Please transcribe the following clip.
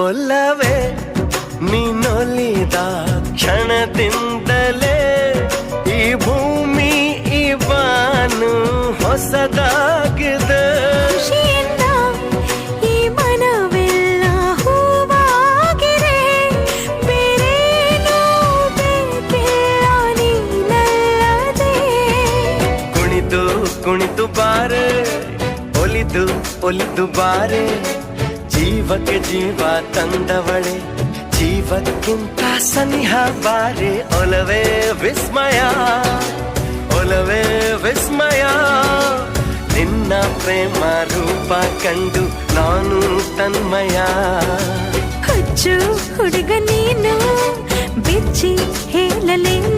ಒಲವೇ ನೀನೊಲಿದ ಕ್ಷಣದಿಂದಲೇ ಈ ಭೂಮಿ ಈ ಬಾನು ಹೊಸದಾಗಿದೆ. ಖುಷಿಯಿಂದ ಈ ಮನವೆಲ್ಲ ಹೂವಾಗಿದೆ. ಬೇರೇನೂ ಬೇಕಿಲ್ಲ ನೀನಲ್ಲದೆ. ಕುಣಿದು ಕುಣಿದು ಬಾರೆ, ಒಲಿದು ಒಲಿದು ಬಾರೆ, ಜೀವಕ್ಕೆ ಜೀವ ತಂದವಳೆ, ಜೀವಕ್ಕಿಂತ ಸನಿಹ ಬಾರೆ. ಒಲವೇ ವಿಸ್ಮಯ, ಒಲವೇ ವಿಸ್ಮಯ, ನಿನ್ನ ಪ್ರೇಮ ರೂಪ ಕಂಡು ನಾನು ತನ್ಮಯ. ಹುಚ್ಚು ಹುಡುಗ ನೀನು, ಬಿಚ್ಚಿ ಹೇಳಲೇನು